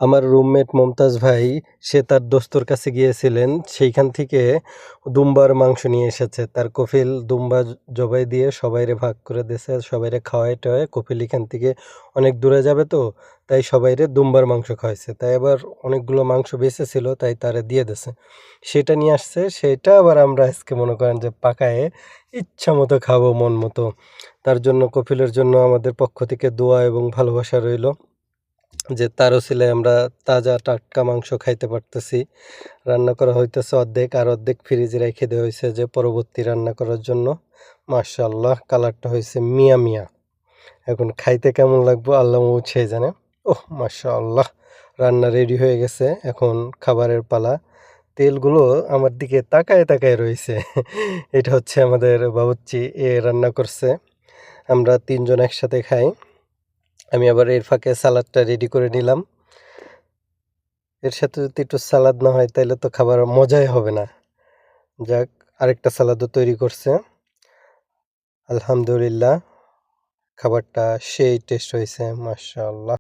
আমার রুমমেট মমতাজ ভাই সে তার দোস্তর কাছে গিয়েছিলেন, সেইখান থেকে দুম্বার মাংস নিয়ে এসেছে। তার কফিল দুম্বা জবাই দিয়ে সবাইরে ভাগ করে দিয়েছে, সবাইরে খাওয়াই টাওয়াই। কফিল এখান থেকে অনেক দূরে যাবে তো, তাই সবাইরে দুম্বার মাংস খাওয়াইছে। তাই আবার অনেকগুলো মাংস বেঁচে ছিল, তাই তারে দিয়ে দিছে। সেটা নিয়ে আসছে, সেটা আবার আমরা আজকে মনে করেন যে পাকায়ে ইচ্ছা মতো খাবো, মন মতো। তার জন্য কফিলের জন্য আমাদের পক্ষ থেকে দোয়া এবং ভালোবাসা রইল, যে তার উছিলায় আমরা তাজা টাটকা মাংস খাইতে পারতেছি। রান্না করা হইতেছে অর্ধেক, আর অর্ধেক ফ্রিজে রেখে দেওয়া হয়েছে যে পরবর্তী রান্না করার জন্য। মাশাআল্লাহ, কালারটা হয়েছে মিয়া মিয়া। এখন খাইতে কেমন লাগবো আল্লাহ সেই জানে। ওহ মাশাআল্লাহ, রান্না রেডি হয়ে গেছে, এখন খাবারের পালা। তেলগুলো আমার দিকে তাকায় তাকায় রয়েছে। এটা হচ্ছে আমাদের বাবুর্চি, এ রান্না করছে। আমরা তিনজন একসাথে খাই। আমি আবার এর ফাঁকে সালাদটা রেডি করে নিলাম। এর সাথে যদি একটু সালাদ না হয় তাইলে তো খাবার মজাই হবে না। যাক, আরেকটা সালাদও তৈরি করছে। আলহামদুলিল্লাহ, খাবারটা সেই টেস্ট হয়েছে, মাশাআল্লাহ।